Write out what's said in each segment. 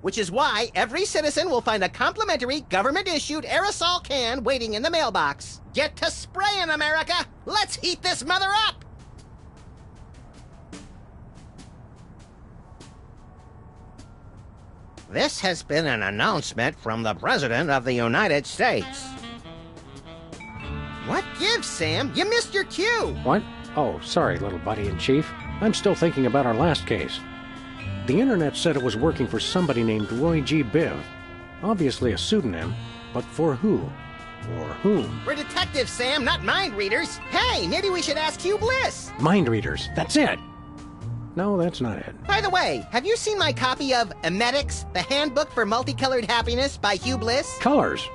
which is why every citizen will find a complimentary government-issued aerosol can waiting in the mailbox. Get to spraying, America! Let's heat this mother up! This has been an announcement from the President of the United States. What gives, Sam? You missed your cue! What? Oh, sorry, little buddy-in-chief. I'm still thinking about our last case. The internet said it was working for somebody named Roy G. Biv. Obviously a pseudonym, but for who? Or whom? We're detectives, Sam, not mind readers. Hey, maybe we should ask Hugh Bliss. Mind readers, that's it! No, that's not it. By the way, have you seen my copy of Emetics, the Handbook for Multicolored Happiness by Hugh Bliss? Colors?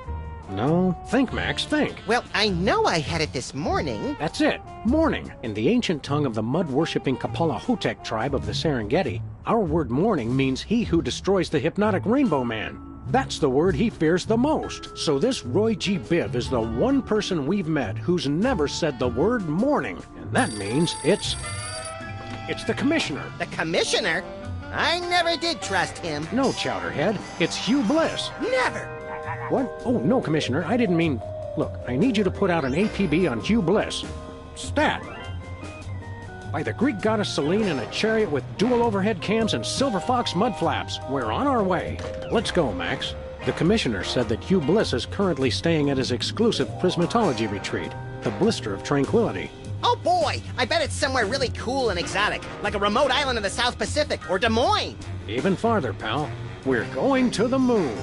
No. Think, Max, think. Well, I know I had it this morning. That's it. Morning. In the ancient tongue of the mud-worshipping Kapala Hotep tribe of the Serengeti, our word morning means he who destroys the hypnotic Rainbow Man. That's the word he fears the most. So this Roy G. Biv is the one person we've met who's never said the word morning. And that means it's the Commissioner. The Commissioner? I never did trust him. No, Chowderhead. It's Hugh Bliss. Never! What? Oh, no, Commissioner. I didn't mean... Look, I need you to put out an APB on Hugh Bliss. Stat! By the Greek goddess Selene in a chariot with dual overhead cams and silver fox mud flaps. We're on our way. Let's go, Max. The Commissioner said that Hugh Bliss is currently staying at his exclusive prismatology retreat, the Blister of Tranquility. Oh boy, I bet it's somewhere really cool and exotic, like a remote island in the South Pacific, or Des Moines. Even farther, pal. We're going to the moon.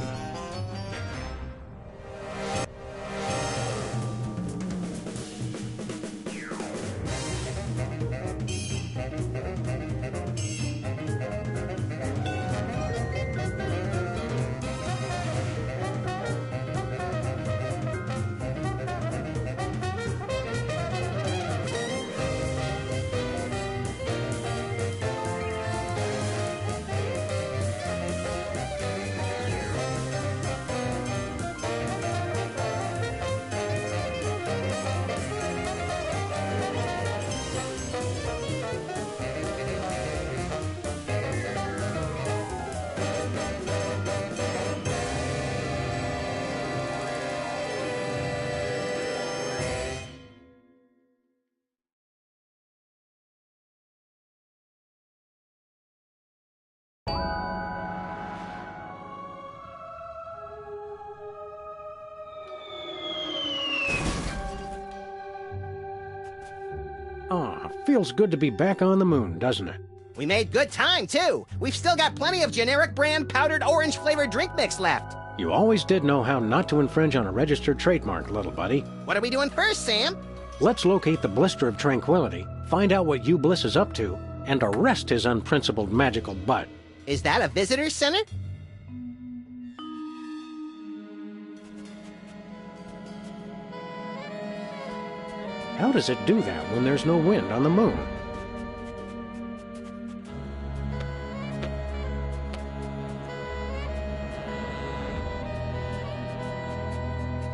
Ah, feels good to be back on the moon, doesn't it? We made good time, too. We've still got plenty of generic brand powdered orange-flavored drink mix left. You always did know how not to infringe on a registered trademark, little buddy. What are we doing first, Sam? Let's locate the Blister of Tranquility, find out what Hugh Bliss is up to, and arrest his unprincipled magical butt. Is that a visitor center? How does it do that when there's no wind on the moon?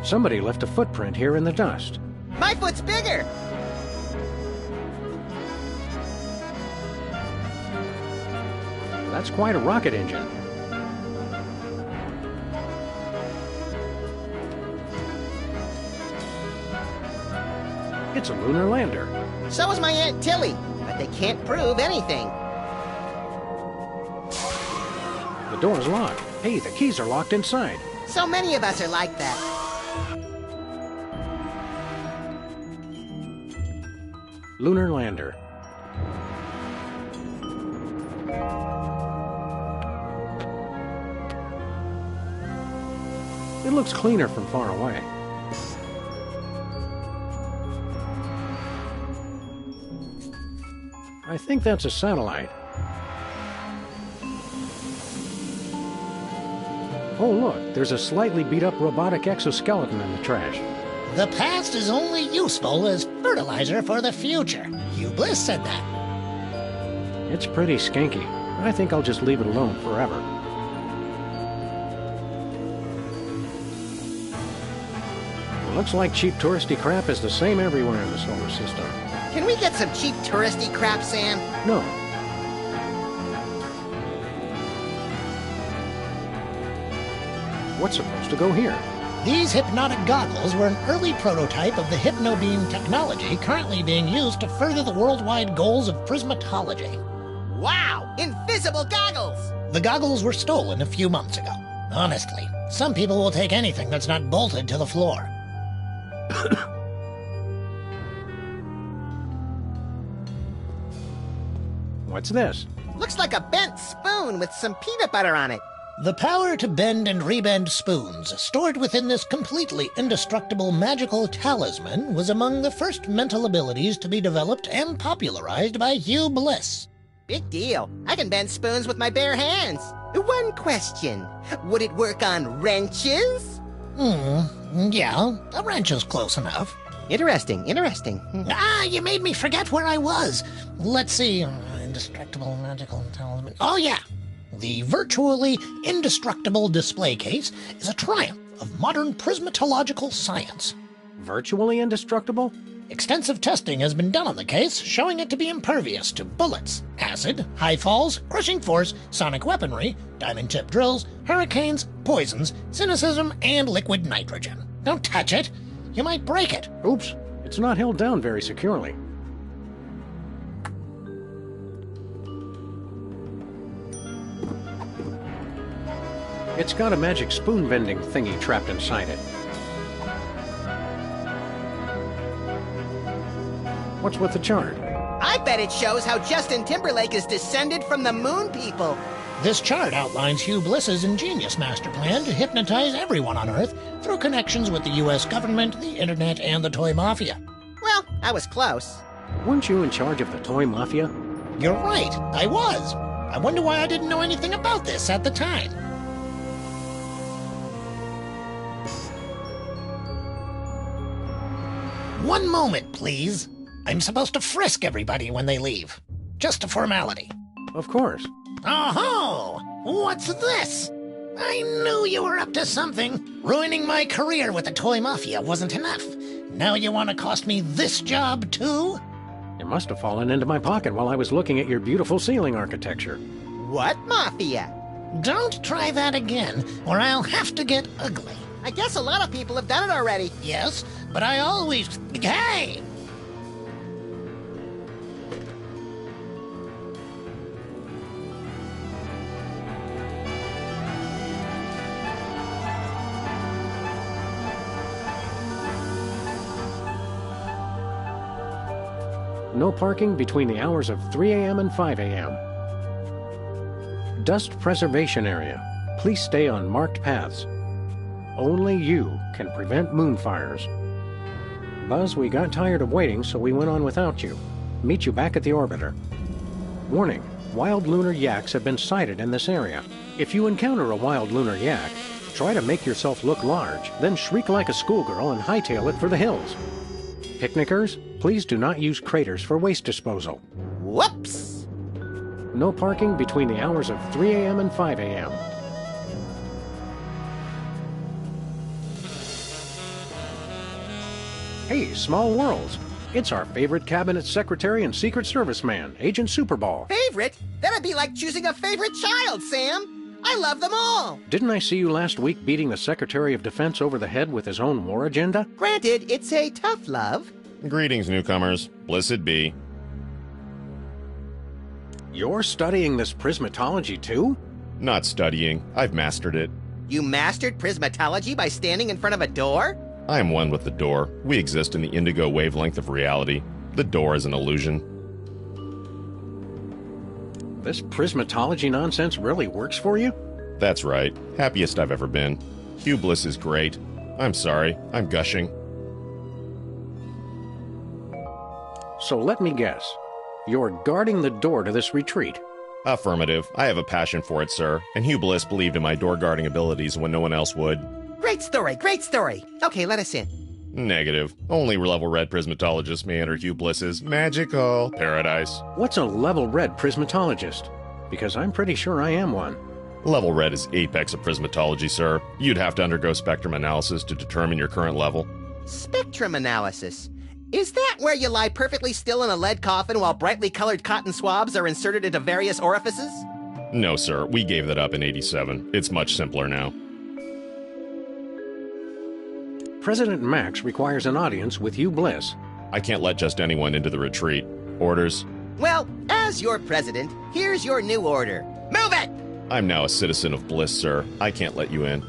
Somebody left a footprint here in the dust. My foot's bigger! That's quite a rocket engine. It's a lunar lander. So is my Aunt Tilly, but they can't prove anything. The door's locked. Hey, the keys are locked inside. So many of us are like that. Lunar lander. It looks cleaner from far away. I think that's a satellite. Oh, look, there's a slightly beat-up robotic exoskeleton in the trash. The past is only useful as fertilizer for the future. Hugh Bliss said that. It's pretty skanky. I think I'll just leave it alone forever. Looks like cheap touristy crap is the same everywhere in the solar system. Can we get some cheap touristy crap, Sam? No. What's supposed to go here? These hypnotic goggles were an early prototype of the Hypnobeam technology currently being used to further the worldwide goals of prismatology. Wow! Invisible goggles! The goggles were stolen a few months ago. Honestly, some people will take anything that's not bolted to the floor. What's this? Looks like a bent spoon with some peanut butter on it. The power to bend and rebend spoons, stored within this completely indestructible magical talisman, was among the first mental abilities to be developed and popularized by Hugh Bliss. Big deal. I can bend spoons with my bare hands. One question. Would it work on wrenches? Yeah, a wrench is close enough. Interesting. You made me forget where I was. Let's see. Indestructible magical talisman. Oh, yeah. The virtually indestructible display case is a triumph of modern prismatological science. Virtually indestructible? Extensive testing has been done on the case, showing it to be impervious to bullets, acid, high falls, crushing force, sonic weaponry, diamond-tipped drills, hurricanes, poisons, cynicism, and liquid nitrogen. Don't touch it. You might break it. Oops, it's not held down very securely. It's got a magic spoon bending thingy trapped inside it. What's with the chart? I bet it shows how Justin Timberlake is descended from the moon people. This chart outlines Hugh Bliss's ingenious master plan to hypnotize everyone on Earth through connections with the U.S. government, the internet, and the toy mafia. Well, I was close. Weren't you in charge of the toy mafia? You're right, I was. I wonder why I didn't know anything about this at the time. One moment, please. I'm supposed to frisk everybody when they leave. Just a formality. Of course. Oh-ho! What's this? I knew you were up to something. Ruining my career with the toy mafia wasn't enough. Now you want to cost me this job, too? It must have fallen into my pocket while I was looking at your beautiful ceiling architecture. What mafia? Don't try that again, or I'll have to get ugly. I guess a lot of people have done it already. Yes, but I always... Hey! No parking between the hours of 3 a.m. and 5 a.m. Dust preservation area. Please stay on marked paths. Only you can prevent moonfires. Buzz, we got tired of waiting, so we went on without you. Meet you back at the orbiter. Warning, wild lunar yaks have been sighted in this area. If you encounter a wild lunar yak, try to make yourself look large, then shriek like a schoolgirl and hightail it for the hills. Picnickers, please do not use craters for waste disposal. Whoops! No parking between the hours of 3 a.m. and 5 a.m. Hey, Small Worlds. It's our favorite cabinet secretary and Secret Service man, Agent Superball. Favorite? That'd be like choosing a favorite child, Sam. I love them all. Didn't I see you last week beating the Secretary of Defense over the head with his own war agenda? Granted, it's a tough love. Greetings, newcomers. Blessed be. You're studying this prismatology too? Not studying. I've mastered it. You mastered prismatology by standing in front of a door? I am one with the door. We exist in the indigo wavelength of reality. The door is an illusion. This prismatology nonsense really works for you? That's right. Happiest I've ever been. Hugh Bliss is great. I'm sorry. I'm gushing. So let me guess. You're guarding the door to this retreat. Affirmative. I have a passion for it, sir. And Hugh Bliss believed in my door guarding abilities when no one else would. Great story, great story. Okay, let us in. Negative. Only level red prismatologists may enter Hugh Bliss's magical paradise. What's a level red prismatologist? Because I'm pretty sure I am one. Level red is apex of prismatology, sir. You'd have to undergo spectrum analysis to determine your current level. Spectrum analysis. Is that where you lie perfectly still in a lead coffin while brightly colored cotton swabs are inserted into various orifices? No, sir. We gave that up in '87. It's much simpler now. President Max requires an audience with Hugh Bliss. I can't let just anyone into the retreat. Orders? Well, as your president, here's your new order. Move it! I'm now a citizen of Bliss, sir. I can't let you in.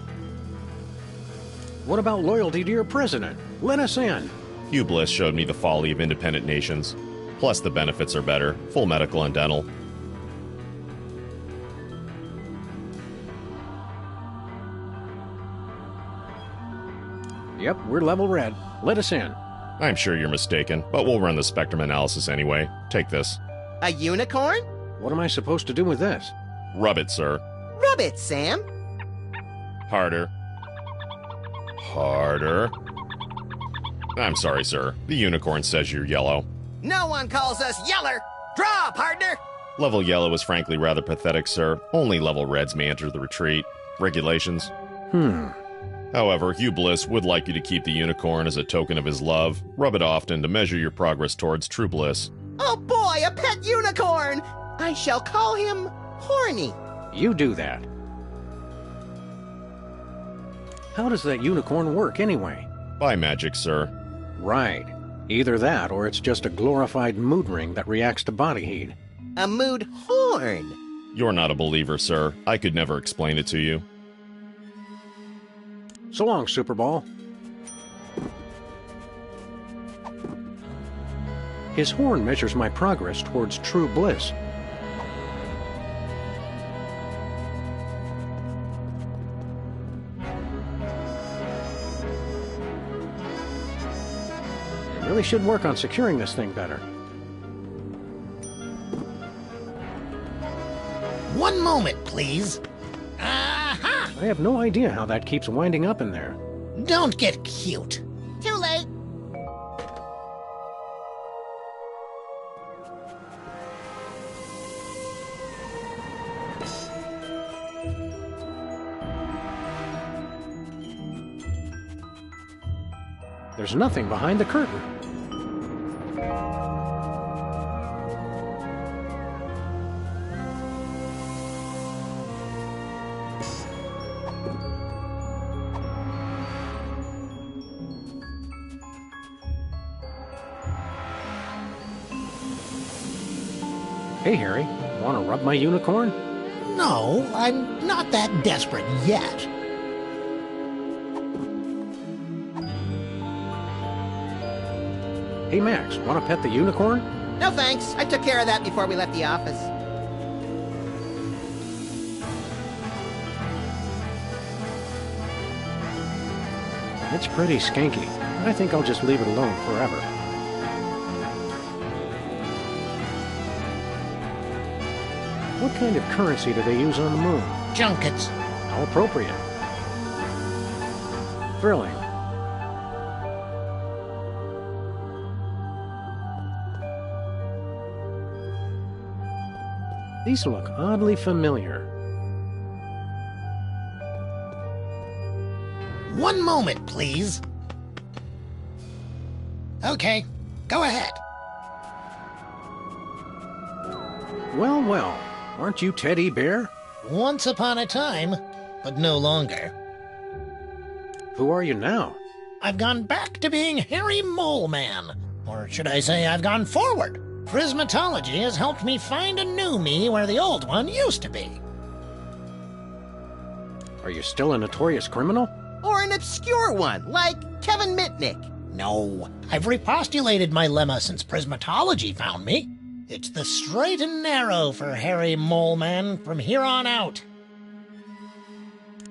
What about loyalty to your president? Let us in. Hugh Bliss showed me the folly of independent nations. Plus, the benefits are better. Full medical and dental. Yep, we're level red. Let us in. I'm sure you're mistaken, but we'll run the spectrum analysis anyway. Take this. A unicorn? What am I supposed to do with this? Rub it, sir. Rub it, Sam. Harder. Harder. I'm sorry, sir. The unicorn says you're yellow. No one calls us yeller. Draw, partner. Level yellow is frankly rather pathetic, sir. Only level reds may enter the retreat. Regulations? However, Hugh Bliss would like you to keep the unicorn as a token of his love. Rub it often to measure your progress towards true bliss. Oh boy, a pet unicorn! I shall call him Horny. You do that. How does that unicorn work anyway? By magic, sir. Right. Either that or it's just a glorified mood ring that reacts to body heat. A mood horn. You're not a believer, sir. I could never explain it to you. So long, Superball. His horn measures my progress towards true bliss. I really should work on securing this thing better. One moment, please. Aha! I have no idea how that keeps winding up in there. Don't get cute. Too late. There's nothing behind the curtain. Hey, Harry, want to rub my unicorn? No, I'm not that desperate yet. Hey, Max, want to pet the unicorn? No thanks. I took care of that before we left the office. It's pretty skanky. I think I'll just leave it alone forever. What kind of currency do they use on the moon? Junkets. How appropriate. Thrilling. These look oddly familiar. One moment, please. Okay, go ahead. Well, well, aren't you Teddy Bear? Once upon a time, but no longer. Who are you now? I've gone back to being Harry Mole Man. Or should I say I've gone forward. Prismatology has helped me find a new me where the old one used to be. Are you still a notorious criminal? Or an obscure one, like Kevin Mitnick. No, I've repostulated my lemma since Prismatology found me. It's the straight and narrow for Harry Mole Man from here on out.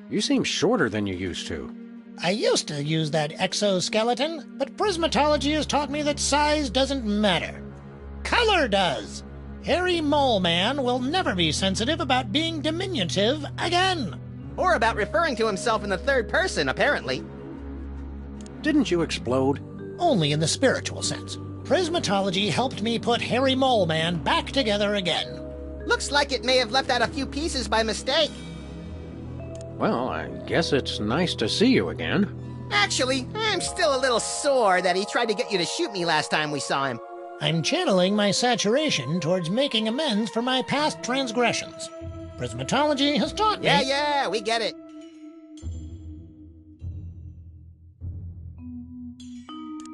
You seem shorter than you used to. I used to use that exoskeleton, but Prismatology has taught me that size doesn't matter. Color does. Harry Mole Man will never be sensitive about being diminutive again. Or about referring to himself in the third person, apparently. Didn't you explode? Only in the spiritual sense. Prismatology helped me put Harry Mole Man back together again. Looks like it may have left out a few pieces by mistake. Well, I guess it's nice to see you again. Actually, I'm still a little sore that he tried to get you to shoot me last time we saw him. I'm channeling my saturation towards making amends for my past transgressions. Prismatology has taught me... Yeah, we get it.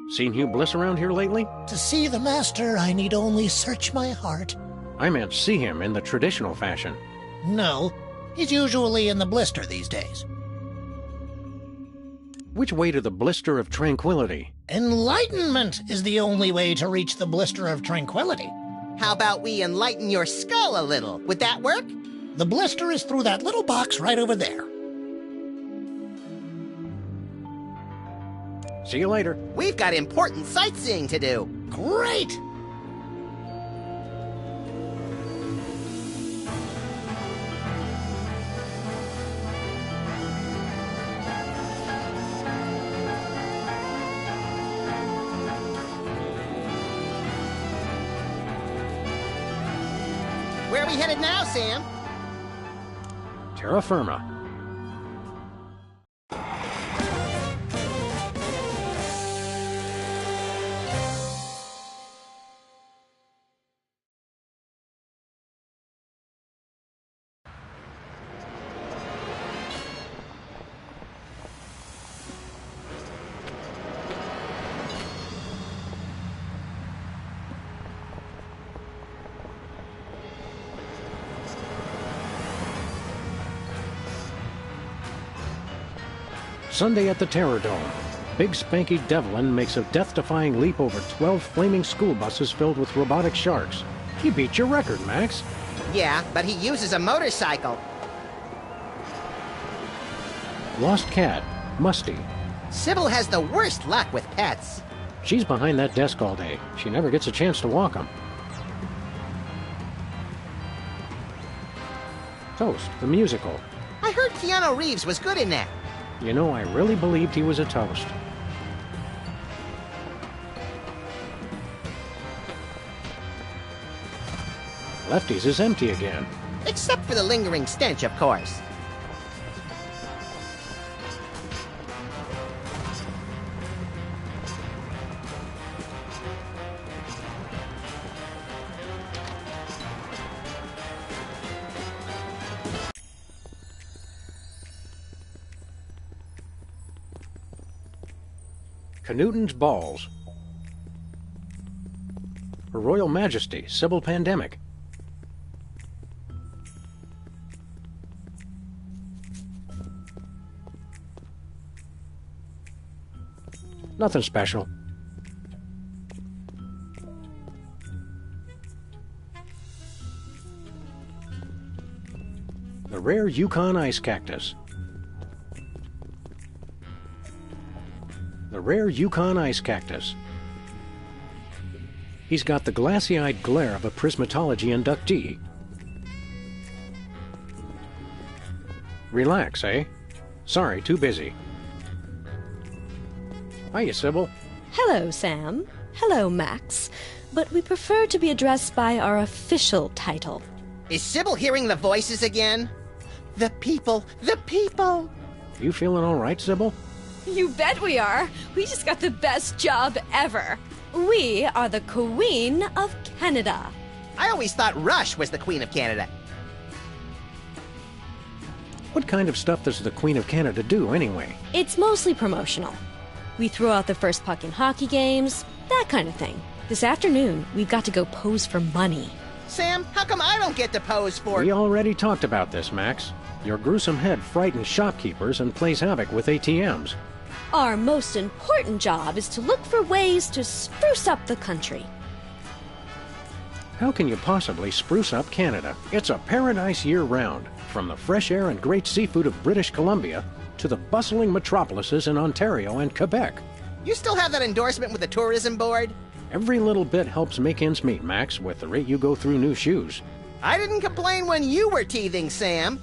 Seen Hugh Bliss around here lately? To see the master, I need only search my heart. I meant see him in the traditional fashion. No, he's usually in the blister these days. Which way to the blister of tranquility? Enlightenment is the only way to reach the blister of tranquility. How about we enlighten your skull a little? Would that work? The blister is through that little box right over there. See you later. We've got important sightseeing to do. Great! Where are we headed now, Sam? Terra firma. Sunday at the Terror Dome. Big Spanky Devlin makes a death-defying leap over 12 flaming school buses filled with robotic sharks. He beat your record, Max. Yeah, but he uses a motorcycle. Lost cat, Musty. Sybil has the worst luck with pets. She's behind that desk all day. She never gets a chance to walk 'em. Toast, the musical. I heard Keanu Reeves was good in that. You know, I really believed he was a toast. Lefty's is empty again. Except for the lingering stench, of course. Knewton's Balls. Her Royal Majesty, Sybil Pandemic. Nothing special. The rare Yukon ice cactus. The rare Yukon ice cactus. He's got the glassy-eyed glare of a prismatology inductee. Relax, eh? Sorry, too busy. Hiya, Sybil. Hello, Sam. Hello, Max. But we prefer to be addressed by our official title. Is Sybil hearing the voices again? The people, the people. You feeling all right, Sybil? You bet we are. We just got the best job ever. We are the Queen of Canada. I always thought Rush was the Queen of Canada. What kind of stuff does the Queen of Canada do, anyway? It's mostly promotional. We throw out the first puck in hockey games, that kind of thing. This afternoon, we've got to go pose for money. Sam, how come I don't get to pose for... We already talked about this, Max. Your gruesome head frightens shopkeepers and plays havoc with ATMs. Our most important job is to look for ways to spruce up the country. How can you possibly spruce up Canada? It's a paradise year-round, from the fresh air and great seafood of British Columbia to the bustling metropolises in Ontario and Quebec. You still have that endorsement with the tourism board? Every little bit helps make ends meet, Max, with the rate you go through new shoes. I didn't complain when you were teething, Sam.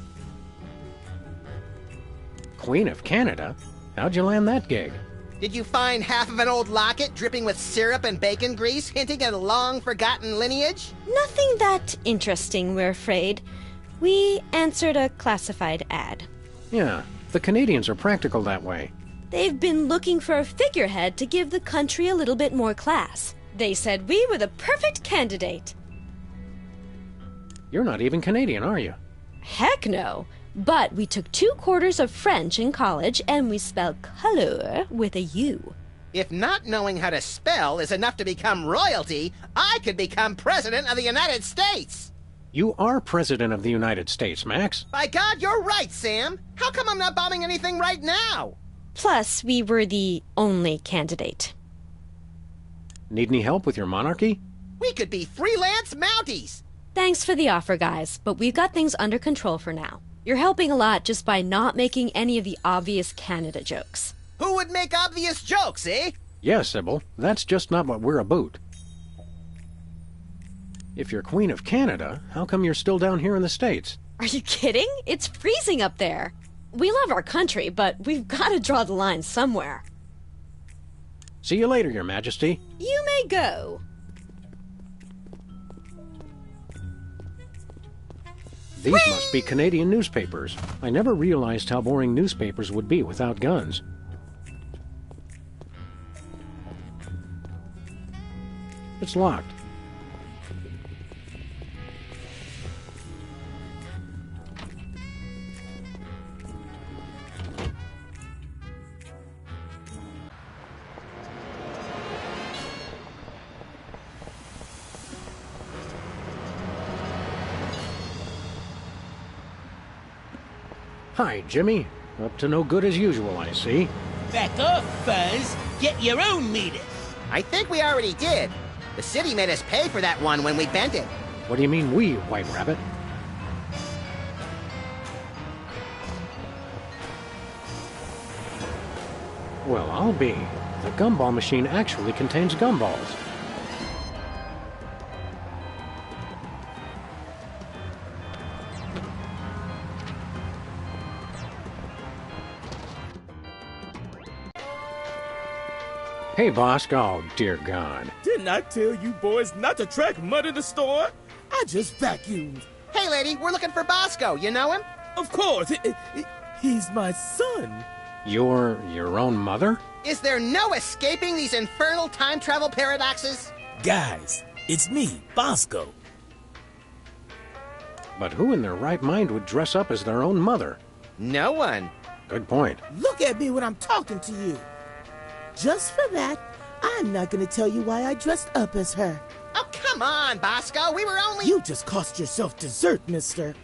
Queen of Canada? How'd you land that gig? Did you find half of an old locket dripping with syrup and bacon grease, hinting at a long-forgotten lineage? Nothing that interesting, we're afraid. We answered a classified ad. Yeah, the Canadians are practical that way. They've been looking for a figurehead to give the country a little bit more class. They said we were the perfect candidate. You're not even Canadian, are you? Heck no. But we took 2 quarters of French in college, and we spell color with a U. If not knowing how to spell is enough to become royalty, I could become President of the United States! You are President of the United States, Max. By God, you're right, Sam! How come I'm not bombing anything right now? Plus, we were the only candidate. Need any help with your monarchy? We could be freelance Mounties! Thanks for the offer, guys, but we've got things under control for now. You're helping a lot just by not making any of the obvious Canada jokes. Who would make obvious jokes, eh? Yes, Sybil. That's just not what we're about. If you're Queen of Canada, how come you're still down here in the States? Are you kidding? It's freezing up there. We love our country, but we've got to draw the line somewhere. See you later, Your Majesty. You may go. These must be Canadian newspapers. I never realized how boring newspapers would be without guns. It's locked. Hi, Jimmy. Up to no good as usual, I see. Back off, Buzz. Get your own meter. I think we already did. The city made us pay for that one when we bent it. What do you mean we, White Rabbit? Well, I'll be. The gumball machine actually contains gumballs. Hey, boss. Oh, dear God. Didn't I tell you boys not to track mud in the store? I just vacuumed. Hey, lady, we're looking for Bosco. You know him? Of course. He's my son. You're your own mother? Is there no escaping these infernal time travel paradoxes? Guys, it's me, Bosco. But who in their right mind would dress up as their own mother? No one. Good point. Look at me when I'm talking to you. Just for that, I'm not going to tell you why I dressed up as her. Oh, come on, Bosco. We were only... You just cost yourself dessert, mister.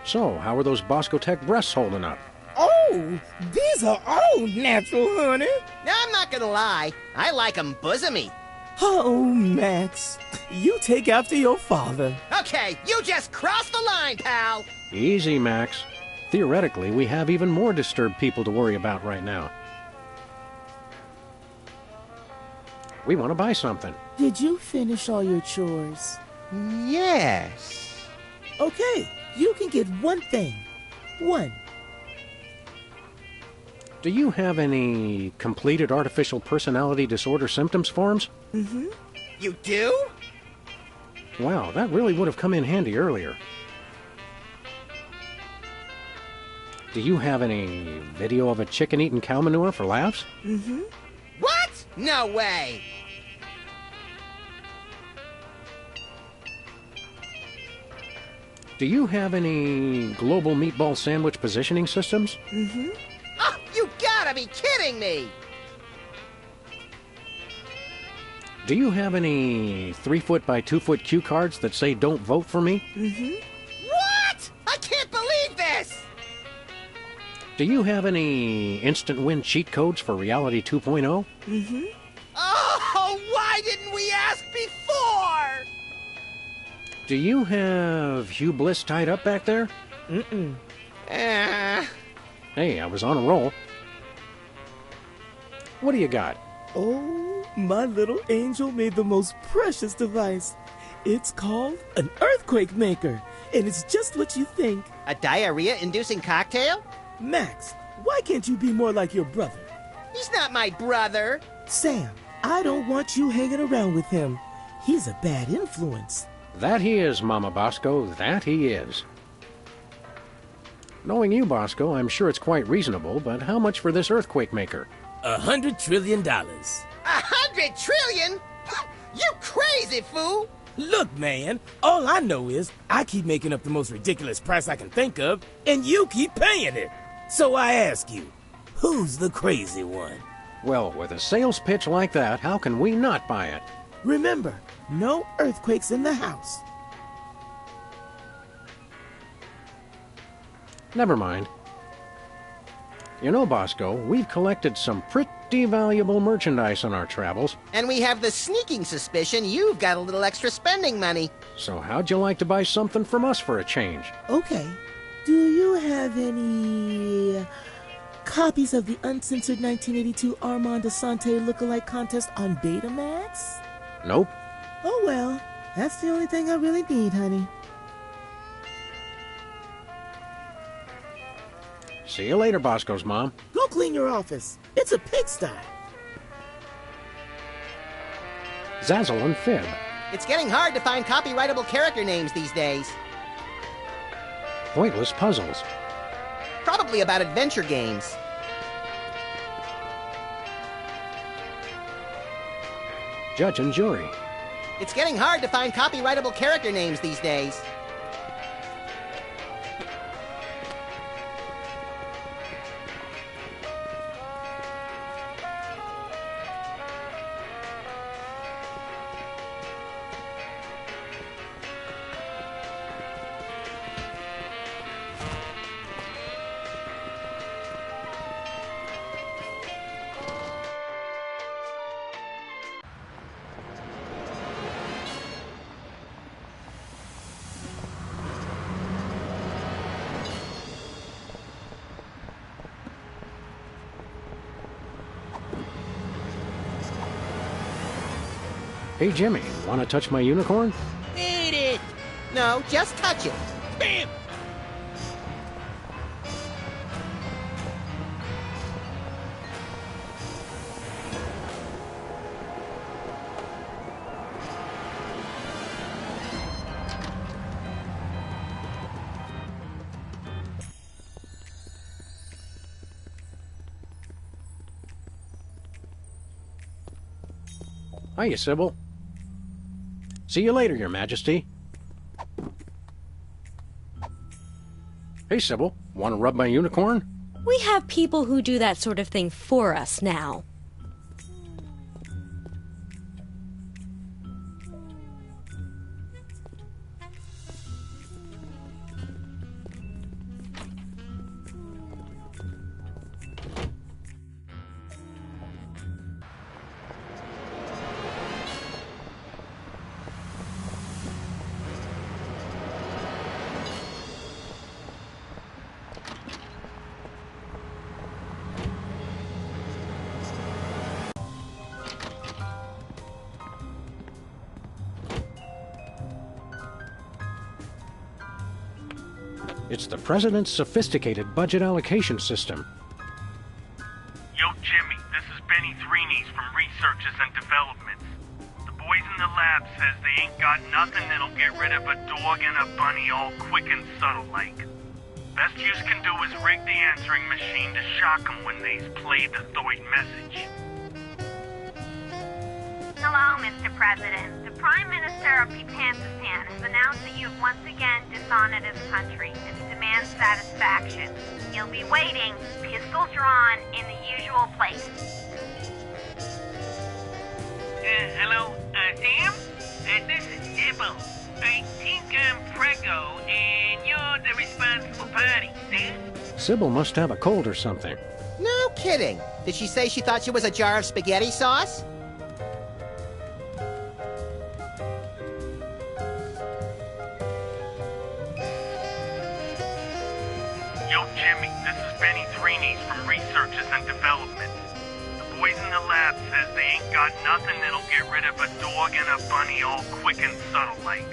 So, how are those Bosco Tech breasts holding up? Oh, these are all natural, honey. No, I'm not gonna lie. I like 'em bosomy. Oh, Max, you take after your father. Okay, you just crossed the line, pal. Easy, Max. Theoretically, we have even more disturbed people to worry about right now. We want to buy something. Did you finish all your chores? Yes. Okay, you can get one thing. One. Do you have any completed artificial personality disorder symptoms forms? Mm-hmm. You do? Wow, that really would have come in handy earlier. Do you have any video of a chicken eating cow manure for laughs? Mm-hmm. What? No way. Do you have any global meatball sandwich positioning systems? Mm-hmm. Oh, you gotta be kidding me. Do you have any 3-foot by 2-foot cue cards that say "Don't vote for me"? Mm-hmm. What? I can't believe this. Do you have any instant win cheat codes for Reality 2.0? Mm-hmm. Oh, why didn't we ask before? Do you have Hugh Bliss tied up back there? Mm-mm. Hey, I was on a roll. What do you got? Oh, my little angel made the most precious device. It's called an earthquake maker, and it's just what you think. A diarrhea-inducing cocktail? Max, why can't you be more like your brother? He's not my brother. Sam, I don't want you hanging around with him. He's a bad influence. That he is, Mama Bosco, that he is. Knowing you, Bosco, I'm sure it's quite reasonable, but how much for this earthquake maker? $100 trillion. 100 trillion? You crazy fool! Look, man, all I know is I keep making up the most ridiculous price I can think of, and you keep paying it. So I ask you, Who's the crazy one? Well, with a sales pitch like that, how can we not buy it? Remember, no earthquakes in the house. Never mind. You know, Bosco, we've collected some pretty valuable merchandise on our travels. And we have the sneaking suspicion you've got a little extra spending money. So how'd you like to buy something from us for a change? Okay. Do you have any copies of the uncensored 1982 Armand Asante lookalike contest on Betamax? Nope. Oh well, that's the only thing I really need, honey. See you later, Bosco's mom. Go clean your office. It's a pigsty. Zazzle and Fib. It's getting hard to find copyrightable character names these days. Pointless puzzles. Probably about adventure games. Judge and jury. It's getting hard to find copyrightable character names these days. Hey, Jimmy, want to touch my unicorn? Eat it! No, just touch it. Bam! Hiya, Sybil. See you later, Your Majesty. Hey, Sybil, want to rub my unicorn? We have people who do that sort of thing for us now. It's the President's sophisticated budget allocation system. Yo, Jimmy, this is Benny Threenies from Researches and Developments. The boys in the lab says they ain't got nothing that'll get rid of a dog and a bunny all quick and subtle like. Best yous can do is rig the answering machine to shock 'em when they's played the Thoid message. Hello, Mr. President. The Prime Minister of Peepantistan has announced that you have once again dishonored his country, and he demands satisfaction. He'll be waiting, pistols drawn, in the usual place. Hello, Sam? This is Sybil. I think I'm Prego, and you're the responsible party, Sam? Sybil must have a cold or something. No kidding. Did she say she thought she was a jar of spaghetti sauce? Yo, Jimmy, this is Benny Threenies from Researches and Developments. The boys in the lab says they ain't got nothing that'll get rid of a dog and a bunny all quick and subtle like.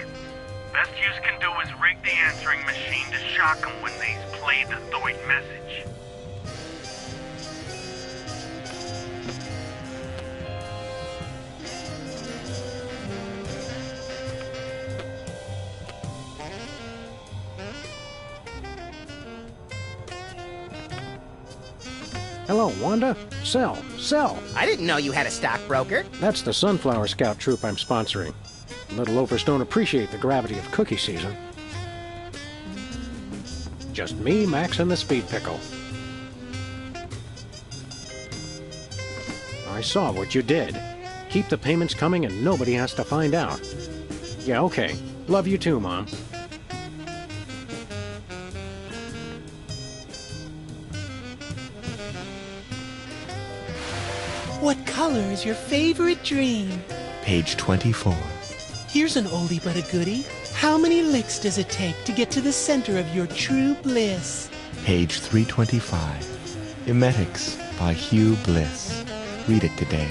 Best yous can do is rig the answering machine to shock 'em when they's played the Thoid message. Hello, Wanda. Sell. Sell. I didn't know you had a stockbroker. That's the Sunflower Scout troop I'm sponsoring. Little loafers don't appreciate the gravity of cookie season. Just me, Max, and the Speed Pickle. I saw what you did. Keep the payments coming and nobody has to find out. Yeah, okay. Love you too, Mom. What color is your favorite dream? Page 24. Here's an oldie but a goodie. How many licks does it take to get to the center of your true bliss? Page 325. Emetics by Hugh Bliss. Read it today.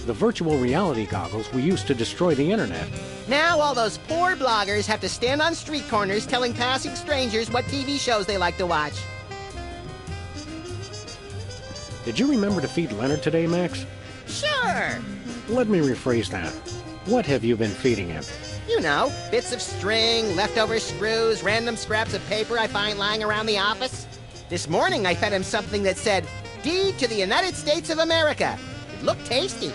The virtual reality goggles we used to destroy the internet. Now all those poor bloggers have to stand on street corners telling passing strangers what TV shows they like to watch. Did you remember to feed Leonard today, Max? Sure. Let me rephrase that. What have you been feeding him? You know, bits of string, leftover screws, random scraps of paper I find lying around the office. This morning I fed him something that said, "Deed to the United States of America." It looked tasty.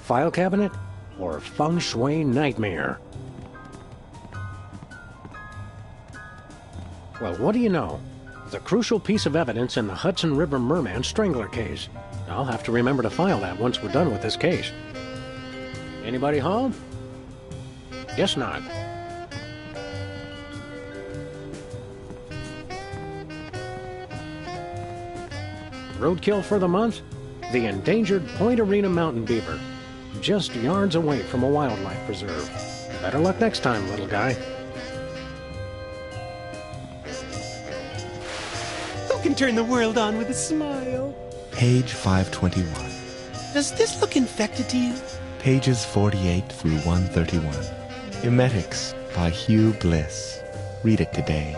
File cabinet or feng shui nightmare? Well, what do you know? The crucial piece of evidence in the Hudson River Merman strangler case. I'll have to remember to file that once we're done with this case. Anybody home? Guess not. Roadkill for the month? The endangered Point Arena mountain beaver. Just yards away from a wildlife preserve. Better luck next time, little guy. Who can turn the world on with a smile? Page 521. Does this look infected to you? Pages 48 through 131. Emetics by Hugh Bliss. Read it today.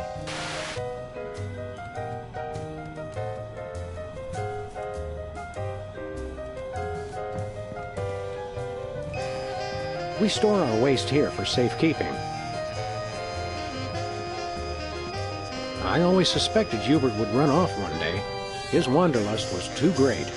We store our waste here for safekeeping. I always suspected Hubert would run off one day. His wanderlust was too great.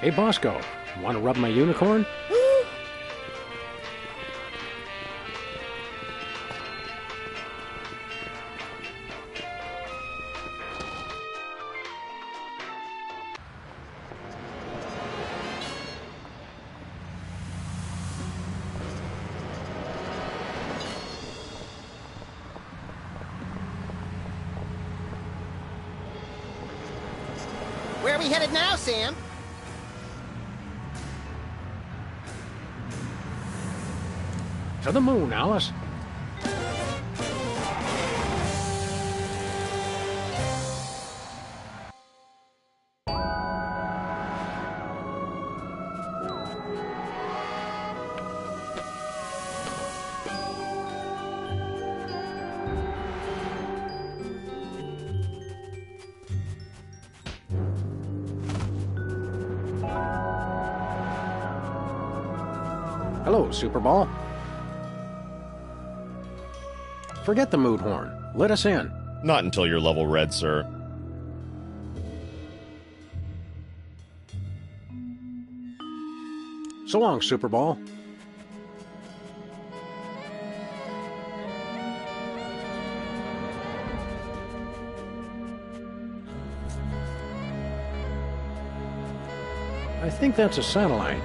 Hey, Bosco, want to rub my unicorn? Where are we headed now, Sam? To the moon, Alice. Hello, Superball. Forget the mood horn. Let us in. Not until you're level red, sir. So long, Superball. I think that's a satellite.